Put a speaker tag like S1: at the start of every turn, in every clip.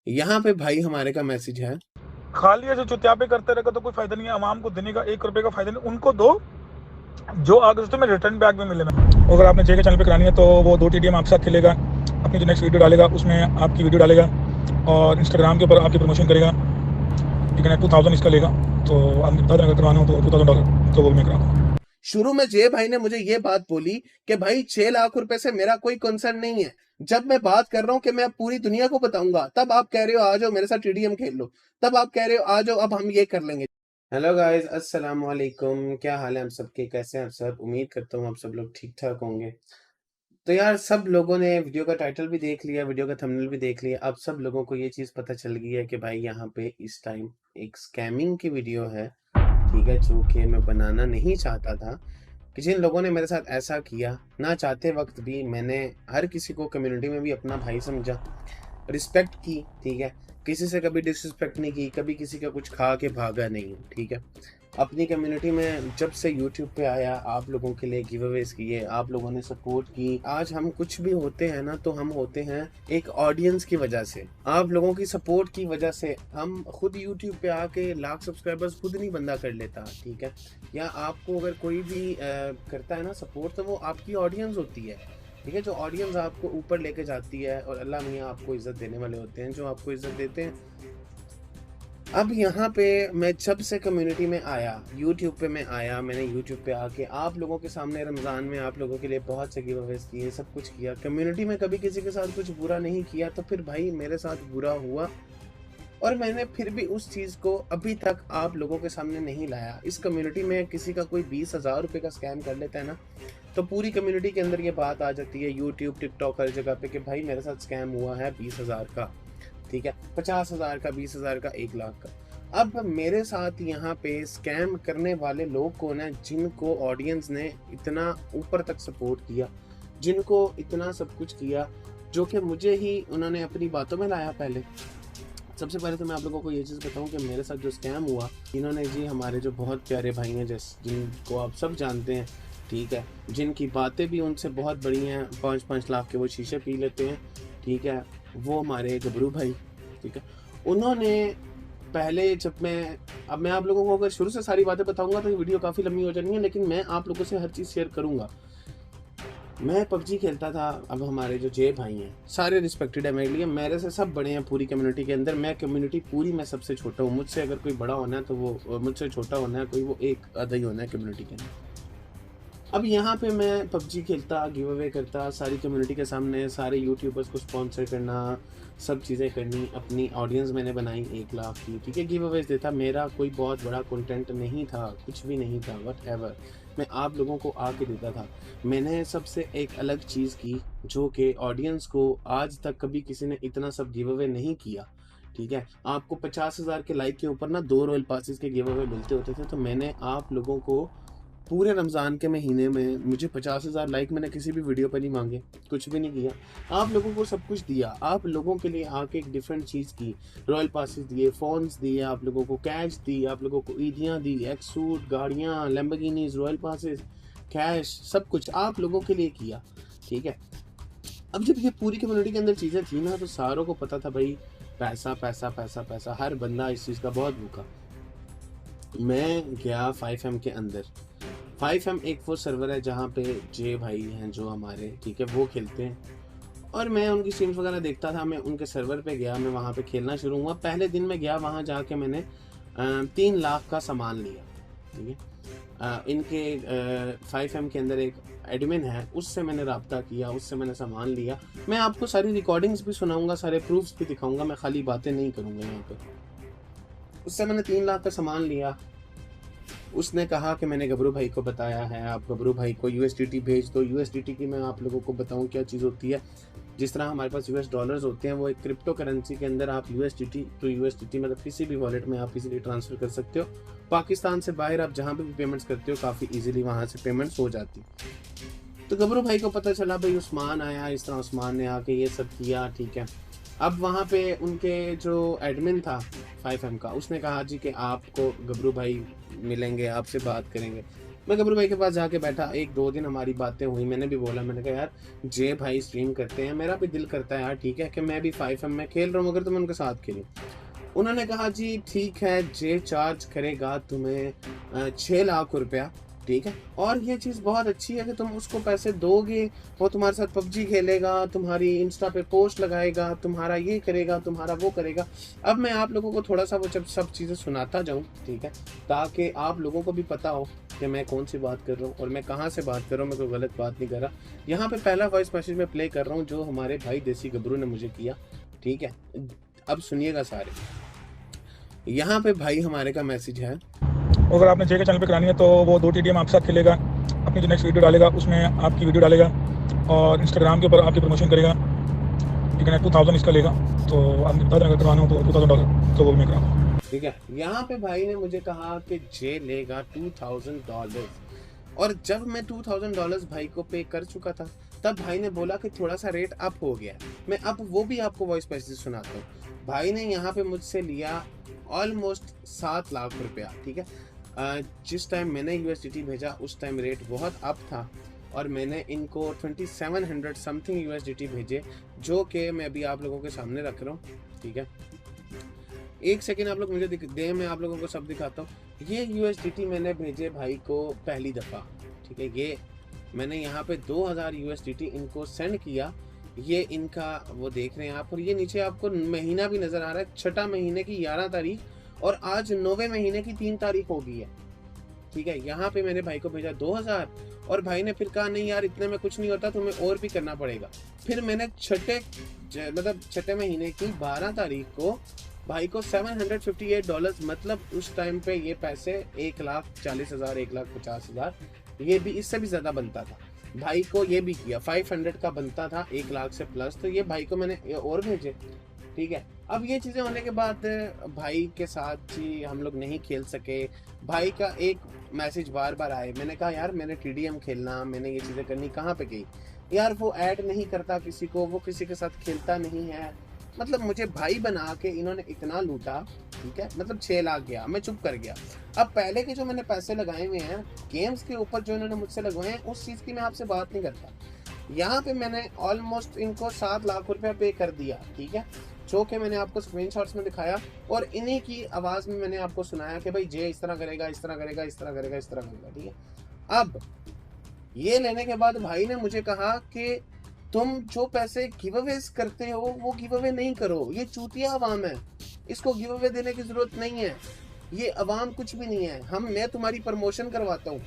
S1: यहाँ पे भाई हमारे का मैसेज है,
S2: खाली ऐसे चुत्यापे करते रहेगा तो कोई फायदा नहीं है। आवाम को देने का 1 रुपए का फायदा नहीं, उनको दो जो आगे से तुम्हें रिटर्न बैक भी मिले। मैं अगर आपने जेके चैनल पे करानी है तो वो 2 TDM आपके साथ खेलेगा, अपनी जो नेक्स्ट वीडियो डालेगा उसमें आपकी वीडियो डालेगा और इंस्टाग्राम के ऊपर आपकी प्रमोशन करेगा। ठीक है ना, 2000 इसका लेगा। तो आपने बता दें अगर करवाना हो तो $2000 तो वो मैं करा दूँ।
S1: शुरू में जे भाई ने मुझे ये बात बोली कि भाई 6 लाख रुपए से मेरा कोई कंसर्न नहीं है। जब मैं बात कर रहा हूँ कि मैं पूरी दुनिया को बताऊंगा, तब आप कह रहे हो आ जाओ मेरे साथ टीडीएम खेल लो। तब आप कह रहे हो आ जाओ अब हम ये कर लेंगे। हेलो गाइस, अस्सलाम वालेकुम। क्या हाल है आप सबके, कैसे हैं आप सब? उम्मीद करता हूँ आप सब लोग ठीक ठाक होंगे। तो यार, सब लोगों ने वीडियो का टाइटल भी देख लिया, वीडियो का थंबनेल भी देख लिया। अब सब लोगों को ये चीज़ पता चल गई है कि भाई यहाँ पे इस टाइम एक स्कैमिंग की वीडियो है, ठीक है, जो कि मैं बनाना नहीं चाहता था। कि जिन लोगों ने मेरे साथ ऐसा किया, ना चाहते वक्त भी मैंने हर किसी को कम्युनिटी में भी अपना भाई समझा, रिस्पेक्ट की, ठीक है। किसी से कभी डिसरिस्पेक्ट नहीं की, कभी किसी का कुछ खा के भागा नहीं हूँ, ठीक है। अपनी कम्युनिटी में जब से यूट्यूब पे आया, आप लोगों के लिए गिव अवेज किए, आप लोगों ने सपोर्ट की। आज हम कुछ भी होते हैं ना, तो हम होते हैं एक ऑडियंस की वजह से, आप लोगों की सपोर्ट की वजह से। हम खुद यूट्यूब पे आके लाख सब्सक्राइबर्स खुद नहीं बंदा कर लेता, ठीक है। या आपको अगर कोई भी करता है ना सपोर्ट, तो वो आपकी ऑडियंस होती है, ठीक है। जो ऑडियंस आपको ऊपर लेके जाती है, और अल्लाह मियाँ आपको इज्जत देने वाले होते हैं जो आपको इज्जत देते हैं। अब यहाँ पे मैं जब से कम्युनिटी में आया, यूट्यूब पे मैं आया, मैंने यूट्यूब पे आके आप लोगों के सामने रमज़ान में आप लोगों के लिए बहुत से गिव अवेज किए, सब कुछ किया। कम्युनिटी में कभी किसी के साथ कुछ बुरा नहीं किया, तो फिर भाई मेरे साथ बुरा हुआ। और मैंने फिर भी उस चीज़ को अभी तक आप लोगों के सामने नहीं लाया। इस कम्युनिटी में किसी का कोई 20,000 रुपये का स्कैम कर लेता है ना, तो पूरी कम्युनिटी के अंदर ये बात आ जाती है, यूट्यूब, टिकटॉक, हर जगह पे, कि भाई मेरे साथ स्कैम हुआ है 20,000 का, ठीक है, 50,000 का, 20,000 का, 1 लाख का। अब मेरे साथ यहाँ पे स्कैम करने वाले लोग कौन है? जिनको ऑडियंस ने इतना ऊपर तक सपोर्ट किया, जिनको इतना सब कुछ किया, जो कि मुझे ही उन्होंने अपनी बातों में लाया। पहले सबसे पहले तो मैं आप लोगों को ये चीज़ बताऊं कि मेरे साथ जो स्कैम हुआ, इन्होंने जी हमारे जो बहुत प्यारे भाई हैं, जैसे जिनको आप सब जानते हैं, ठीक है, जिनकी बातें भी उनसे बहुत बड़ी हैं, 5-5 लाख के वो शीशे पी लेते हैं, ठीक है, वो हमारे गबरू भाई, ठीक है। उन्होंने पहले जब अब मैं आप लोगों को अगर शुरू से सारी बातें बताऊंगा तो ये वीडियो काफ़ी लंबी हो जानी है, लेकिन मैं आप लोगों से हर चीज़ शेयर करूंगा। मैं पबजी खेलता था। अब हमारे जो जे भाई हैं सारे रिस्पेक्टेड है मेरे लिए, मेरे से सब बड़े हैं पूरी कम्युनिटी के अंदर। मैं कम्युनिटी पूरी में सबसे छोटा हूँ। मुझसे अगर कोई बड़ा होना है तो वो, मुझसे छोटा होना है कोई, वो एक आधा ही होना है कम्युनिटी के अंदर। अब यहाँ पे मैं पबजी खेलता, गिव अवे करता, सारी कम्युनिटी के सामने सारे यूट्यूबर्स को स्पॉन्सर करना, सब चीज़ें करनी। अपनी ऑडियंस मैंने बनाई 1 लाख की, ठीक है, गिव अवेज देता। मेरा कोई बहुत बड़ा कंटेंट नहीं था, कुछ भी नहीं था, वट एवर, मैं आप लोगों को आके देता था। मैंने सबसे एक अलग चीज़ की, जो कि ऑडियंस को आज तक कभी किसी ने इतना सब गिव अवे नहीं किया, ठीक है। आपको 50,000 के लाइक के ऊपर ना 2 रॉयल पासिस के गिव अवे मिलते होते थे, तो मैंने आप लोगों को पूरे रमज़ान के महीने में, मुझे 50,000 लाइक मैंने किसी भी वीडियो पर नहीं मांगे, कुछ भी नहीं किया, आप लोगों को सब कुछ दिया। आप लोगों के लिए आके एक डिफरेंट चीज़ की, रॉयल पासिस दिए, फ़ोन्स दिए, आप लोगों को कैश दी, आप लोगों को ईदियाँ दी, एक्स सूट, गाड़ियाँ, लैम्बोर्गिनीज, रॉयल पासिस, कैश, सब कुछ आप लोगों के लिए किया, ठीक है। अब जब ये पूरी कम्युनिटी के अंदर चीज़ें थी ना, तो सारों को पता था भाई पैसा पैसा पैसा पैसा, हर बंदा इस चीज़ का बहुत भूखा। मैं गया 5M के अंदर। 5M एक वो सर्वर है जहाँ पे जे भाई हैं जो हमारे, ठीक है, वो खेलते हैं। और मैं उनकी स्ट्रीम्स वगैरह देखता था। मैं उनके सर्वर पे गया, मैं वहाँ पे खेलना शुरू हुआ। पहले दिन मैं गया वहाँ, जाके मैंने 3 लाख का सामान लिया, ठीक है। इनके 5M के अंदर एक एडमिन है, उससे मैंने रब्ता किया, उससे मैंने सामान लिया। मैं आपको सारी रिकॉर्डिंग्स भी सुनाऊंगा, सारे प्रूफ्स भी दिखाऊंगा, मैं खाली बातें नहीं करूँगा यहाँ पे। उससे मैंने 3 लाख का सामान लिया। उसने कहा कि मैंने गबरू भाई को बताया है, आप गबरू भाई को यूएसडीटी भेज दो। यूएसडीटी की मैं आप लोगों को बताऊं क्या चीज़ होती है। जिस तरह हमारे पास यूएस डॉलर्स होते हैं, वो एक क्रिप्टो करेंसी के अंदर आप यूएसडीटी टू यूएसडीटी, मतलब किसी भी वॉलेट में आप इजीली ट्रांसफ़र कर सकते हो। पाकिस्तान से बाहर आप जहाँ पे भी पेमेंट्स करते हो, काफ़ी इजीली वहाँ से पेमेंट्स हो जाती। तो गबरू भाई को पता चला भाई उस्मान आया, इस तरह उस्मान ने आके ये सब किया, ठीक है। अब वहाँ पे उनके जो एडमिन था 5M का, उसने कहा जी कि आपको गबरू भाई मिलेंगे, आपसे बात करेंगे। मैं गबरू भाई के पास जाके बैठा, 1-2 दिन हमारी बातें हुई, मैंने भी बोला, मैंने कहा यार जे भाई स्ट्रीम करते हैं, मेरा भी दिल करता है यार, ठीक है कि मैं भी 5M में खेल रहा हूँ, अगर तो मैं उनके साथ खेलूँ। उन्होंने कहा जी ठीक है, जे चार्ज करेगा तुम्हें 6 लाख रुपया, ठीक है, और ये चीज़ बहुत अच्छी है कि तुम उसको पैसे दोगे, वो तुम्हारे साथ पबजी खेलेगा, तुम्हारी इंस्टा पे पोस्ट लगाएगा, तुम्हारा ये करेगा, तुम्हारा वो करेगा। अब मैं आप लोगों को थोड़ा सा वो जब सब चीज़ें सुनाता जाऊँ, ठीक है, ताकि आप लोगों को भी पता हो कि मैं कौन सी बात कर रहा हूँ और मैं कहाँ से बात कर रहा हूँ, मैं कोई गलत बात नहीं कर रहा। यहाँ पे पहला वॉइस मैसेज मैं प्ले कर रहा हूँ जो हमारे भाई देसी गबरू ने मुझे किया, ठीक है, अब सुनिएगा सारे। यहाँ पे भाई हमारे का मैसेज है,
S2: अगर आपने जे के चैनल पे करानी है तो वो 2 TDM आपके साथ खेलेगा, अपनी जो नेक्स्ट वीडियो डालेगा उसमें आपकी वीडियो डालेगा और इंस्टाग्राम के ऊपर आपकी प्रमोशन करेगा, ठीक है। 2000 इसका लेगा, तो आपने बता दें अगर करवाना हो तो $2000 तो वो भी मैं कराऊंगा,
S1: ठीक है। यहाँ पे भाई ने मुझे कहा कि जे लेगा $2000 और जब मैं $2000 भाई को पे कर चुका था तब भाई ने बोला कि थोड़ा सा रेट अप हो गया। मैं अब वो भी आपको वॉइस मैसेज सुनाता हूँ। भाई ने यहाँ पे मुझसे लिया ऑलमोस्ट 7 लाख रुपया, ठीक है। जिस टाइम मैंने USDT भेजा उस टाइम रेट बहुत अप था और मैंने इनको 2700 समथिंग USDT भेजे, जो कि मैं अभी आप लोगों के सामने रख रहा हूँ, ठीक है। एक सेकेंड आप लोग मुझे दे, मैं आप लोगों को सब दिखाता हूँ। ये USDT मैंने भेजे भाई को पहली दफ़ा, ठीक है। ये मैंने यहाँ पे 2000 USDT इनको सेंड किया, ये इनका वो देख रहे हैं आप, और ये नीचे आपको महीना भी नज़र आ रहा है, 6 महीने की 11 तारीख और आज 9वें महीने की 3 तारीख हो गई है, ठीक है। यहाँ पे मैंने भाई को भेजा 2000 और भाई ने फिर कहा नहीं यार इतने में कुछ नहीं होता, तुम्हें और भी करना पड़ेगा। फिर मैंने छठे महीने की 12 तारीख को भाई को $758, मतलब उस टाइम पे ये पैसे 1,40,000 1,50,000, ये भी इससे भी ज़्यादा बनता था। भाई को ये भी किया 500 का बनता था 1 लाख से प्लस, तो ये भाई को मैंने और भेजे, ठीक है। अब ये चीज़ें होने के बाद भाई के साथ ही हम लोग नहीं खेल सके। भाई का एक मैसेज बार बार आए, मैंने कहा यार मैंने TDM खेलना, मैंने ये चीज़ें करनी, कहाँ पे गई यार, वो ऐड नहीं करता किसी को, वो किसी के साथ खेलता नहीं है, मतलब मुझे भाई बना के इन्होंने इतना लूटा, ठीक है। मतलब 6 लाख गया, मैं चुप कर गया। अब पहले के जो मैंने पैसे लगाए हुए हैं गेम्स के ऊपर जो इन्होंने मुझसे लगवाए हैं, उस चीज़ की मैं आपसे बात नहीं करता। यहाँ पे मैंने ऑलमोस्ट इनको 7 लाख रुपया पे कर दिया, ठीक है, जो कि मैंने आपको स्क्रीनशॉट्स में दिखाया और इन्हीं की आवाज़ में मैंने आपको सुनाया कि भाई जे इस तरह करेगा, इस तरह करेगा, इस तरह करेगा, इस तरह करेगा, ठीक है। अब ये लेने के बाद भाई ने मुझे कहा कि तुम जो पैसे गिव अवेज करते हो वो गिव अवे नहीं करो, ये चूतिया अवाम है, इसको गिव अवे देने की जरूरत नहीं है, ये अवाम कुछ भी नहीं है, मैं तुम्हारी प्रमोशन करवाता हूँ।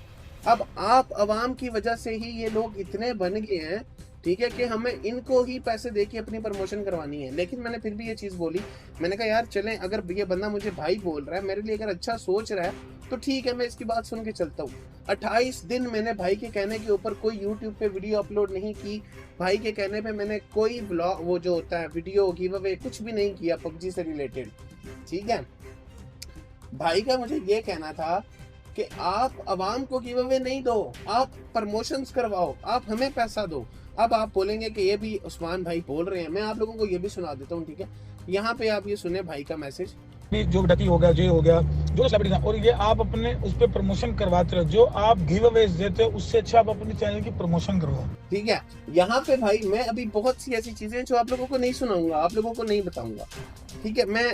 S1: अब आप अवाम की वजह से ही ये लोग इतने बन गए हैं, ठीक है, कि हमें इनको ही पैसे दे के अपनी प्रमोशन करवानी है। लेकिन मैंने फिर भी ये चीज़ बोली, मैंने कहा यार चलें, अगर ये बंदा मुझे भाई बोल रहा है, मेरे लिए अगर अच्छा सोच रहा है तो ठीक है, मैं इसकी बात सुन के चलता हूँ। 28 दिन मैंने भाई के कहने के ऊपर कोई YouTube पे वीडियो अपलोड नहीं की, भाई के कहने पे मैंने कोई ब्लॉग वो जो होता है वीडियो गिव अवे कुछ भी नहीं किया पबजी से रिलेटेड, ठीक है। भाई का मुझे ये कहना था कि आप अवाम को गिव अवे नहीं दो, आप प्रमोशंस करवाओ, आप हमें पैसा दो। अब आप बोलेंगे कि ये भी उस्मान भाई बोल रहे हैं, मैं आप लोगों को ये भी सुना देता हूँ, ठीक है। यहाँ पे आप ये सुने भाई का मैसेज,
S2: जो डकी हो गया, जे हो गया, जो सेलिब्रिटी था, और ये आप अपने उस पर प्रमोशन करवाते रहो, जो आप गिव अवेज देते हो उससे अच्छा आप अपने चैनल की प्रमोशन करवाओ,
S1: ठीक है। यहाँ पे भाई मैं अभी बहुत सी ऐसी चीजें जो आप लोगों को नहीं सुनाऊंगा, आप लोगों को नहीं बताऊंगा, ठीक है। मैं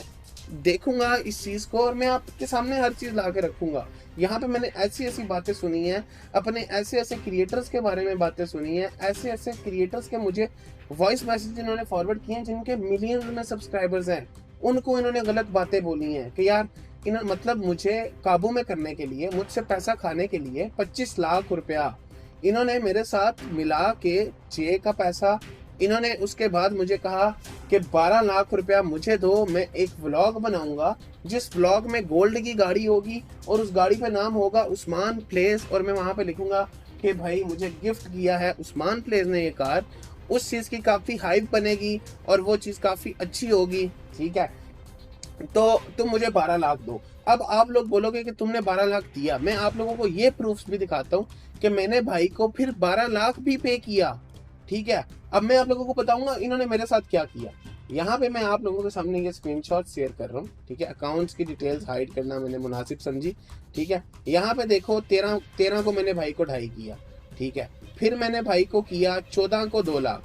S1: देखूंगा इस चीज को और मैं आपके सामने हर चीज ला के रखूंगा। यहाँ पे मैंने ऐसी ऐसी बातें सुनी हैं, अपने ऐसे ऐसे क्रिएटर्स के बारे में बातें सुनी हैं, ऐसे ऐसे क्रिएटर्स के मुझे वॉइस मैसेज इन्होंने फॉरवर्ड किए हैं जिनके मिलियंस में सब्सक्राइबर्स हैं, उनको इन्होंने गलत बातें बोली हैं कि यार इन्होंने मतलब मुझे काबू में करने के लिए, मुझसे पैसा खाने के लिए 25 लाख रुपया इन्होंने मेरे साथ मिला के जे का पैसा, इन्होंने उसके बाद मुझे कहा कि 12 लाख रुपया मुझे दो, मैं एक व्लॉग बनाऊंगा जिस व्लॉग में गोल्ड की गाड़ी होगी और उस गाड़ी पे नाम होगा उस्मान प्लेस, और मैं वहां पे लिखूंगा कि भाई मुझे गिफ्ट किया है उस्मान प्लेस ने ये कार। उस चीज़ की काफ़ी हाइप बनेगी और वो चीज़ काफ़ी अच्छी होगी, ठीक है। तो तुम मुझे 12 लाख दो। अब आप लोग बोलोगे कि तुमने 12 लाख दिया, मैं आप लोगों को ये प्रूफ्स भी दिखाता हूँ कि मैंने भाई को फिर 12 लाख भी पे किया, ठीक है। अब मैं आप लोगों को बताऊंगा इन्होंने मेरे साथ क्या किया। यहाँ पे मैं आप लोगों के सामने ये स्क्रीनशॉट शेयर कर रहा हूँ, ठीक है। अकाउंट्स की डिटेल्स हाइड करना मैंने मुनासिब समझी, ठीक है। यहाँ पे देखो 13 को मैंने भाई को 2.5 किया, ठीक है। फिर मैंने भाई को किया 14 को 2 लाख,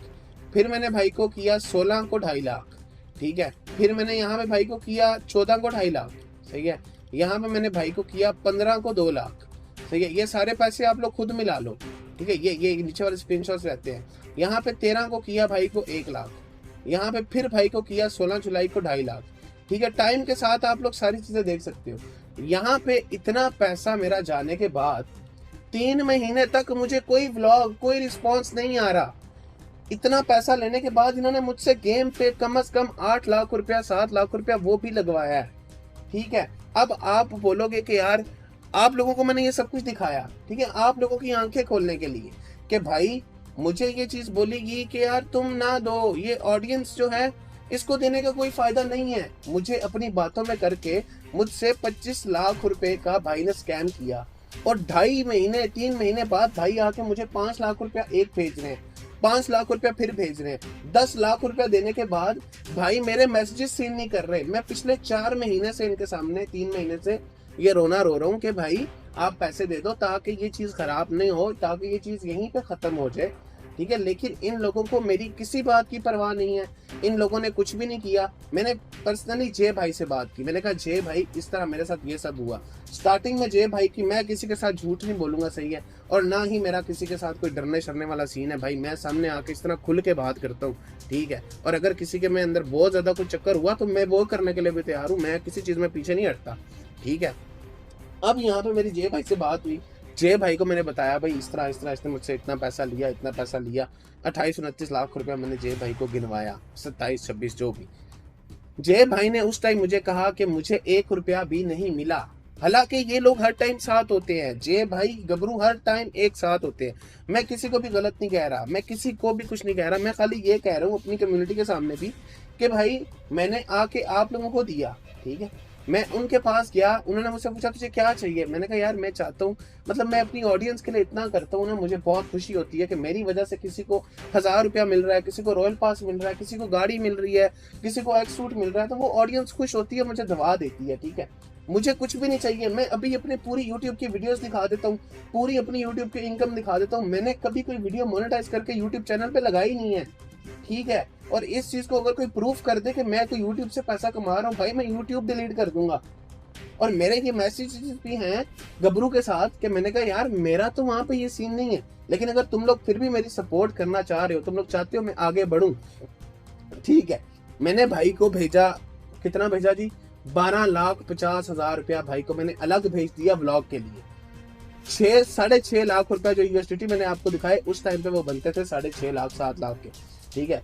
S1: फिर मैंने भाई को किया 16 को 2.5 लाख, ठीक है। फिर मैंने यहाँ पे भाई को किया 14 को 2.5 लाख, सही है। यहाँ पे मैंने भाई को किया 15 को 2 लाख, सही है। ये सारे पैसे आप लोग खुद मिला लो, ठीक है। ये नीचे वाले स्क्रीनशॉट्स रहते हैं। यहाँ पे 13 को किया भाई को 1 लाख, यहाँ पे फिर भाई को किया 16 जुलाई को 2.5 लाख, ठीक है। टाइम के साथ आप लोग सारी चीजें देख सकते हो। यहाँ पे इतना पैसा मेरा जाने के बाद 3 महीने तक मुझे कोई व्लॉग, कोई रिस्पॉन्स नहीं आ रहा। इतना पैसा लेने के बाद इन्होंने मुझसे गेम पे कम से कम 8 लाख रुपया, 7 लाख रुपया वो भी लगवाया है, ठीक है। अब आप बोलोगे कि यार आप लोगों को मैंने ये सब कुछ दिखाया, ठीक है, आप लोगों की आंखें खोलने के लिए कि भाई मुझे ये चीज बोलेगी कि यार तुम ना दो, ये ऑडियंस जो है इसको देने का कोई फायदा नहीं है। मुझे अपनी बातों में करके मुझसे 25 लाख रुपए का भाई ने स्कैम किया, और 2.5 महीने 3 महीने बाद भाई आके मुझे 5 लाख रुपया एक भेज रहे हैं, 5 लाख रुपया फिर भेज रहे हैं। 10 लाख रुपया देने के बाद भाई मेरे मैसेजेस सीन नहीं कर रहे। मैं पिछले 4 महीने से इनके सामने, 3 महीने से ये रोना रो रहा हूँ कि भाई आप पैसे दे दो ताकि ये चीज खराब नहीं हो, ताकि ये चीज यहीं पे खत्म हो जाए, ठीक है। लेकिन इन लोगों को मेरी किसी बात की परवाह नहीं है, इन लोगों ने कुछ भी नहीं किया। मैंने पर्सनली जय भाई से बात की, मैंने कहा जय भाई इस तरह मेरे साथ ये सब हुआ। स्टार्टिंग में जय भाई की, मैं किसी के साथ झूठ नहीं बोलूंगा, सही है, और ना ही मेरा किसी के साथ कोई डरने शरने वाला सीन है। भाई मैं सामने आके इस तरह खुल के बात करता हूँ, ठीक है। और अगर किसी के में अंदर बहुत ज्यादा कुछ चक्कर हुआ तो मैं वो करने के लिए भी तैयार हूँ, मैं किसी चीज में पीछे नहीं हटता, ठीक है। अब यहाँ पे मेरी जय भाई से बात हुई, जय भाई को मैंने बताया भाई इस तरह इसने मुझसे इतना पैसा लिया, इतना पैसा लिया। 28-29 लाख रुपया मैंने जय भाई को गिनवाया, 27-26 जो भी। जय भाई ने उस टाइम मुझे कहा कि मुझे 1 रुपया भी नहीं मिला। हालांकि ये लोग हर टाइम साथ होते हैं, जय भाई गबरू हर टाइम एक साथ होते हैं। मैं किसी को भी गलत नहीं कह रहा, मैं किसी को भी कुछ नहीं कह रहा, मैं खाली ये कह रहा हूँ अपनी कम्युनिटी के सामने भी कि भाई मैंने आके आप लोगों को दिया, ठीक है। मैं उनके पास गया, उन्होंने मुझसे पूछा तुझे क्या चाहिए, मैंने कहा यार मैं चाहता हूँ, मतलब मैं अपनी ऑडियंस के लिए इतना करता हूँ ना, मुझे बहुत खुशी होती है कि मेरी वजह से किसी को 1000 रुपया मिल रहा है, किसी को रॉयल पास मिल रहा है, किसी को गाड़ी मिल रही है, किसी को एक सूट मिल रहा है, तो वो ऑडियंस खुश होती है, मुझे दवा देती है, ठीक है। मुझे कुछ भी नहीं चाहिए। मैं अभी अपनी पूरी यूट्यूब की वीडियोस दिखा देता हूँ, पूरी अपनी यूट्यूब की इनकम दिखा देता हूँ। मैंने कभी कोई वीडियो मोनेटाइज करके यूट्यूब चैनल पे लगाई नहीं है, ठीक है। और इस चीज को अगर कोई प्रूफ कर दे कि मैं कोई यूट्यूब से पैसा कमा रहा हूँ, भाई मैं यूट्यूब डिलीट कर दूंगा। और मेरे ये मैसेजेस भी हैं गबरू के साथ कि मैंने कहा यार मेरा तो वहां पे ये सीन नहीं है, लेकिन अगर तुम लोग फिर भी मेरी सपोर्ट करना चाह रहे हो, तुम लोग चाहते हो मैं आगे बढ़ूं, ठीक है। मैंने भाई को भेजा, कितना भेजा जी, 12,50,000 रुपया भाई को मैंने अलग भेज दिया ब्लॉग के लिए। 6.5 लाख रुपया जो यूएसडीटी मैंने आपको दिखाए उस टाइम पे वो बनते थे 6.5 लाख 7 लाख के, ठीक है,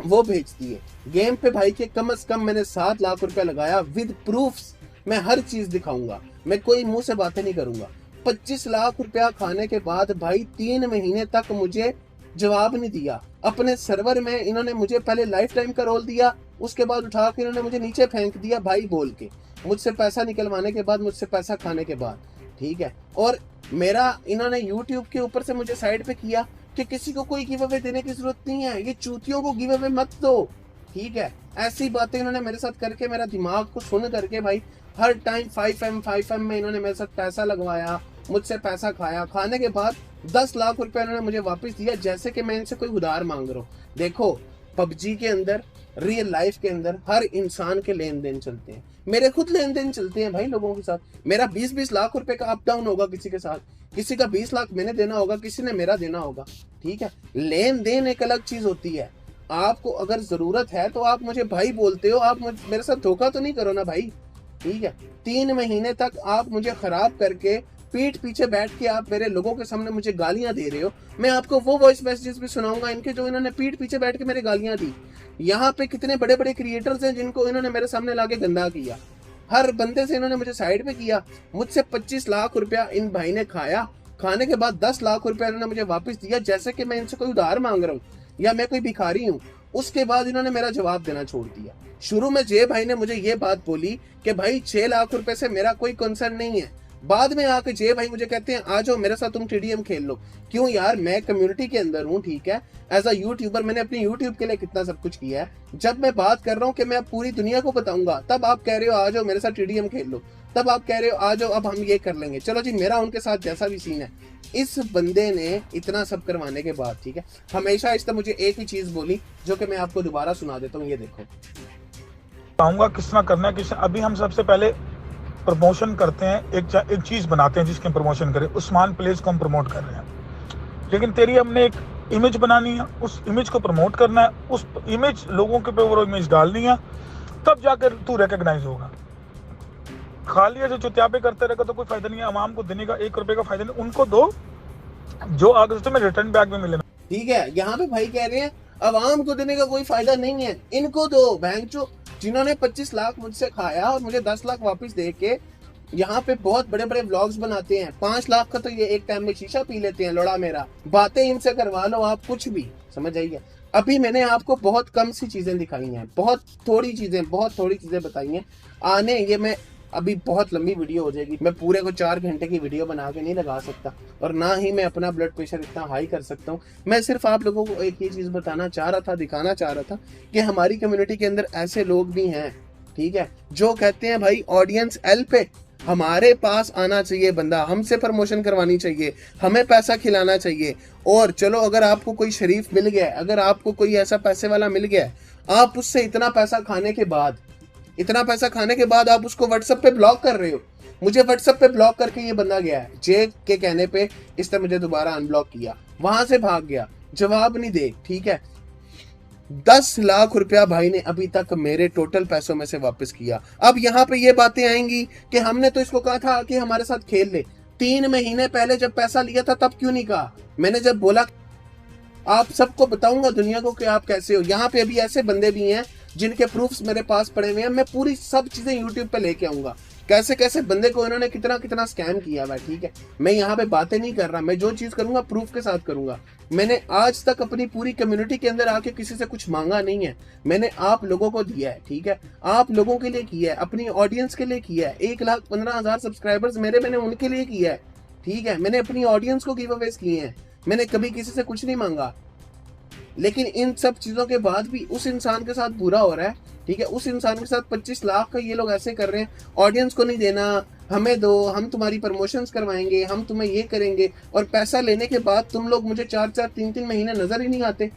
S1: वो भेज दिए। गेम पे भाई के कम से कम मैंने 7 लाख रुपया लगाया विद प्रूफ्स। मैं हर चीज दिखाऊंगा, मैं कोई मुंह से बातें नहीं करूंगा। 25 लाख रुपया खाने के बाद भाई 3 महीने तक मुझे जवाब नहीं दिया। अपने सर्वर में इन्होंने मुझे पहले लाइफ टाइम का रोल दिया, उसके बाद उठा के इन्होंने मुझे नीचे फेंक दिया भाई बोल के, मुझसे पैसा निकलवाने के बाद, मुझसे पैसा खाने के बाद, ठीक है। और मेरा इन्होंने यूट्यूब के ऊपर से मुझे साइड पे किया कि किसी को कोई गिव अवे देने की जरूरत नहीं है, ये चूतियों को गिव अवे मत दो, ठीक है। ऐसी बातें इन्होंने मेरे साथ करके मेरा दिमाग को सुन करके भाई हर टाइम 5M में इन्होंने मेरे साथ पैसा लगवाया, मुझसे पैसा खाया। खाने के बाद 10 लाख रुपए इन्होंने मुझे वापस दिया, जैसे कि मैं इनसे कोई उधार मांग रहा हूँ। देखो पबजी के अंदर, रियल लाइफ के अंदर हर इंसान के लेन देन चलते हैं, मेरे खुद लेन देन चलते हैं भाई लोगों के साथ। मेरा 20-20 लाख रुपए का अप डाउन होगा किसी के साथ, किसी का 20 लाख मैंने देना होगा, किसी ने मेरा देना होगा, ठीक है। लेन देन एक अलग चीज होती है। आपको अगर जरूरत है तो आप मुझे भाई बोलते हो, आप मेरे साथ धोखा तो नहीं करो ना भाई, ठीक है। 3 महीने तक आप मुझे खराब करके पीठ पीछे बैठ के आप मेरे लोगों के सामने मुझे गालियां दे रहे हो। मैं आपको वो वॉइस मैसेजेस भी सुनाऊंगा इनके जो इन्होंने पीठ पीछे बैठ के मेरे गालियां दी। यहाँ पे कितने बड़े बड़े क्रिएटर्स हैं जिनको इन्होंने मेरे सामने लाके गंदा किया, हर बंदे से इन्होंने मुझे साइड पे किया। मुझसे 25 लाख रुपया इन भाई ने खाया, खाने के बाद 10 लाख रुपया इन्होंने मुझे वापस दिया, जैसे कि मैं इनसे कोई उधार मांग रहा हूँ या मैं कोई भिखारी हूँ। उसके बाद इन्होंने मेरा जवाब देना छोड़ दिया। शुरू में जय भाई ने मुझे ये बात बोली कि भाई 6 लाख रुपए से मेरा कोई कंसर्न नहीं है, बाद में आके जे भाई मुझे कहते हैं आ जाओ मेरे साथ तुम टीडीएम खेल लो। क्यों यार, मैं कम्युनिटी के अंदर हूँ, ठीक है, एज अ यूट्यूबर मैंने अपनी यूट्यूब के लिए कितना सब कुछ किया है। जब मैं बात कर रहा हूँ कि मैं पूरी दुनिया को बताऊंगा, तब आप कह रहे हो आ जाओ मेरे साथ टीडीएम खेल लो। तब आप कह रहे हो आ जाओ अब हम ये कर लेंगे। चलो जी, मेरा उनके साथ जैसा भी सीन है, इस बंदे ने इतना सब करवाने के बाद, ठीक है, हमेशा इसने मुझे एक ही चीज बोली जो कि मैं आपको दोबारा सुना देता हूँ, ये देखो।
S2: बताऊंगा किस तरह करना है, किस अभी हम सबसे पहले प्रमोशन करते हैं, एक चीज बनाते हैं जिसकी हम प्रमोशन करें। उस्मान प्लेस को हम प्रमोट कर रहे हैं, लेकिन तेरी हमने एक इमेज बनानी है, उस इमेज को प्रमोट करना है, उस इमेज लोगों के पे वो इमेज डालनी है, तब जाकर तू रिकॉग्नाइज होगा। खाली ऐसे चुतियापे करते रहेगा तो कोई फायदा नहीं है। अवाम को देने का 1 रुपए का फायदा नहीं, उनको दो जो आगे तुम्हें रिटर्न बैक में मिले।
S1: ठीक है, यहाँ पे भाई कह रहे हैं अवाम को देने का कोई फायदा नहीं है, इनको दो। बैंक जो जिन्होंने 25 लाख मुझसे खाया और मुझे 10 लाख वापस दे के यहाँ पे बहुत बड़े बड़े व्लॉग्स बनाते हैं, 5 लाख का तो ये एक टाइम में शीशा पी लेते हैं। लोड़ा मेरा, बातें इनसे करवा लो आप, कुछ भी समझ आइए। अभी मैंने आपको बहुत कम सी चीजें दिखाई हैं, बहुत थोड़ी चीजें बताई हैं। आने ये मैं अभी बहुत लंबी वीडियो हो जाएगी, मैं पूरे को 4 घंटे की वीडियो बना के नहीं लगा सकता, और ना ही मैं अपना ब्लड प्रेशर इतना हाई कर सकता हूँ। मैं सिर्फ आप लोगों को एक ये चीज बताना चाह रहा था, दिखाना चाह रहा था कि हमारी कम्युनिटी के अंदर ऐसे लोग भी हैं, ठीक है, जो कहते हैं भाई ऑडियंस एल पे हमारे पास आना चाहिए बंदा, हमसे प्रमोशन करवानी चाहिए, हमें पैसा खिलाना चाहिए। और चलो अगर आपको कोई शरीफ मिल गया, अगर आपको कोई ऐसा पैसे वाला मिल गया, आप उससे इतना पैसा खाने के बाद आप उसको व्हाट्सएप पे ब्लॉक कर रहे हो। मुझे व्हाट्सएप पे ब्लॉक करके ये बंदा गया है, जे के कहने पे इसने मुझे दोबारा अनब्लॉक किया, वहां से भाग गया, जवाब नहीं दे, ठीक है। 10 लाख रुपया भाई ने अभी तक मेरे टोटल पैसों में से वापस किया। अब यहाँ पे ये बातें आएंगी कि हमने तो इसको कहा था कि हमारे साथ खेल ले। 3 महीने पहले जब पैसा लिया था तब क्यों नहीं कहा? मैंने जब बोला आप सबको बताऊंगा दुनिया को कि आप कैसे हो। यहाँ पे अभी ऐसे बंदे भी हैं जिनके प्रूफ्स मेरे पास पड़े हुए हैं, मैं पूरी सब चीजें यूट्यूब पे लेके आऊंगा, कैसे कैसे बंदे को इन्होंने कितना कितना स्कैम किया हुआ है, ठीक है। मैं यहाँ पे बातें नहीं कर रहा, मैं जो चीज करूंगा प्रूफ के साथ करूंगा। मैंने आज तक अपनी पूरी कम्युनिटी के अंदर आके किसी से कुछ मांगा नहीं है, मैंने आप लोगों को दिया है, ठीक है, आप लोगों के लिए किया है, अपनी ऑडियंस के लिए किया है। 1,15,000 सब्सक्राइबर्स मेरे, मैंने उनके लिए किया है, ठीक है, मैंने अपनी ऑडियंस को गिव अवेज किए हैं, मैंने कभी किसी से कुछ नहीं मांगा। लेकिन इन सब चीजों के बाद भी उस इंसान के साथ बुरा हो रहा है, ठीक है, उस इंसान के साथ 25 लाख का ये लोग ऐसे कर रहे हैं, ऑडियंस को नहीं देना, हमें दो, हम तुम्हारी प्रमोशंस करवाएंगे, हम तुम्हें ये करेंगे, और पैसा लेने के बाद तुम लोग मुझे 4-4, 3-3 महीने नजर ही नहीं आते।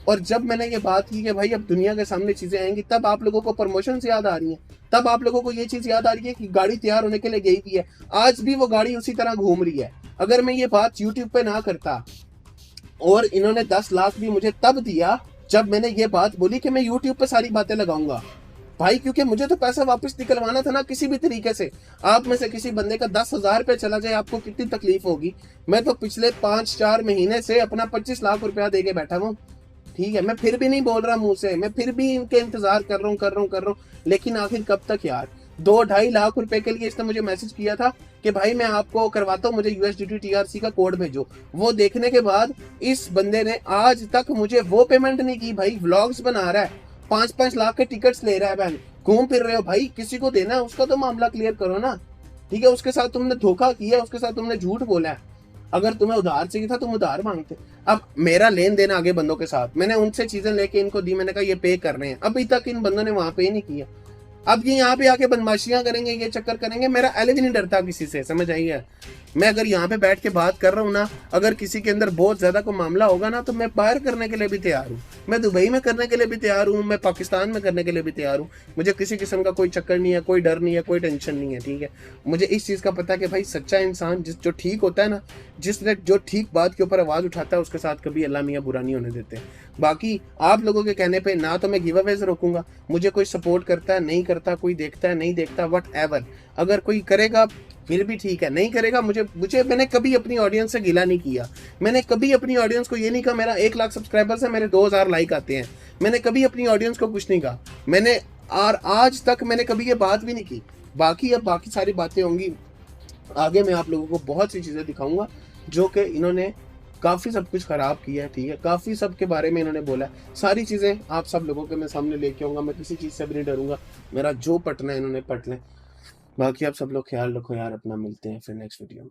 S1: और जब मैंने ये बात की कि भाई अब दुनिया के सामने चीजें आएंगी, तब आप लोगों को प्रमोशन याद आ रही है, तब आप लोगों को ये चीज याद आ रही है कि गाड़ी तैयार होने के लिए गई भी है, आज भी वो गाड़ी उसी तरह घूम रही है। अगर मैं ये बात यूट्यूब पे ना करता, और इन्होंने 10 लाख भी मुझे तब दिया जब मैंने ये बात बोली कि मैं यूट्यूब पे सारी बातें लगाऊंगा भाई, क्योंकि मुझे तो पैसा वापस निकलवाना था ना किसी भी तरीके से। आप में से किसी बंदे का 10,000 रुपये चला जाए, आपको कितनी तकलीफ होगी। मैं तो पिछले 5-4 महीने से अपना 25 लाख रुपया दे के बैठा हूँ, ठीक है, मैं फिर भी नहीं बोल रहा मुंह से, मैं फिर भी इनके इंतजार कर रहा हूँ, लेकिन आखिर कब तक यार। 2-2.5 लाख रुपए के लिए इसने मुझे मैसेज किया था कि भाई मैं आपको करवाता हूँ, मुझे USDT TRC का कोड भेजो। वो देखने के बाद इस बंदे ने आज तक मुझे वो पेमेंट नहीं की। भाई व्लॉग्स बना रहा है, 5-5 लाख के टिकट्स ले रहा है, बहन घूम फिर रहे हो भाई, किसी को देना है उसका तो मामला क्लियर करो ना, ठीक है। उसके साथ तुमने धोखा किया, उसके साथ तुमने झूठ बोला है। अगर तुम्हें उधार चाहिए था तुम उधार मांगते। अब मेरा लेन देन आगे बंदों के साथ, मैंने उनसे चीजें लेके इनको दी, मैंने कहा ये पे कर रहे हैं, अभी तक इन बंदों ने वहां पे नहीं किया। अब ये यहाँ पे आके बदमाशियां करेंगे, ये चक्कर करेंगे, मेरा एल भी नहीं डरता किसी से, समझ आई है। मैं अगर यहाँ पे बैठ के बात कर रहा हूँ ना, अगर किसी के अंदर बहुत ज्यादा कोई मामला होगा ना, तो मैं बाहर करने के लिए भी तैयार हूँ, मैं दुबई में करने के लिए भी तैयार हूँ, मैं पाकिस्तान में करने के लिए भी तैयार हूँ। मुझे किसी किस्म का कोई चक्कर नहीं है, कोई डर नहीं है, कोई टेंशन नहीं है, ठीक है। मुझे इस चीज का पता है कि भाई सच्चा इंसान जो ठीक होता है ना, जिसने जो ठीक बात के ऊपर आवाज उठाता है, उसके साथ कभी अल्लाह मियाँ बुरा नहीं होने देते। बाकी आप लोगों के कहने पे ना तो मैं गिव अवेज रोकूंगा, मुझे कोई सपोर्ट करता है नहीं करता, कोई देखता है नहीं देखता, वट एवर, अगर कोई करेगा फिर भी ठीक है, नहीं करेगा मुझे मैंने कभी अपनी ऑडियंस से गिला नहीं किया। मैंने कभी अपनी ऑडियंस को ये नहीं कहा मेरा 1 लाख सब्सक्राइबर्स है, मेरे 2,000 लाइक आते हैं, मैंने कभी अपनी ऑडियंस को कुछ नहीं कहा। मैंने और आज तक मैंने कभी ये बात भी नहीं की। बाकी अब बाकी सारी बातें होंगी आगे, मैं आप लोगों को बहुत सी चीजें दिखाऊंगा जो कि इन्होंने काफी सब कुछ खराब किया है, ठीक है, काफी सब के बारे में इन्होंने बोला है। सारी चीजें आप सब लोगों के मैं सामने लेके आऊंगा, मैं किसी चीज से भी नहीं डरूंगा, मेरा जो पटना है इन्होंने पट लें। बाकी आप सब लोग ख्याल रखो यार अपना, मिलते हैं फिर नेक्स्ट वीडियो में।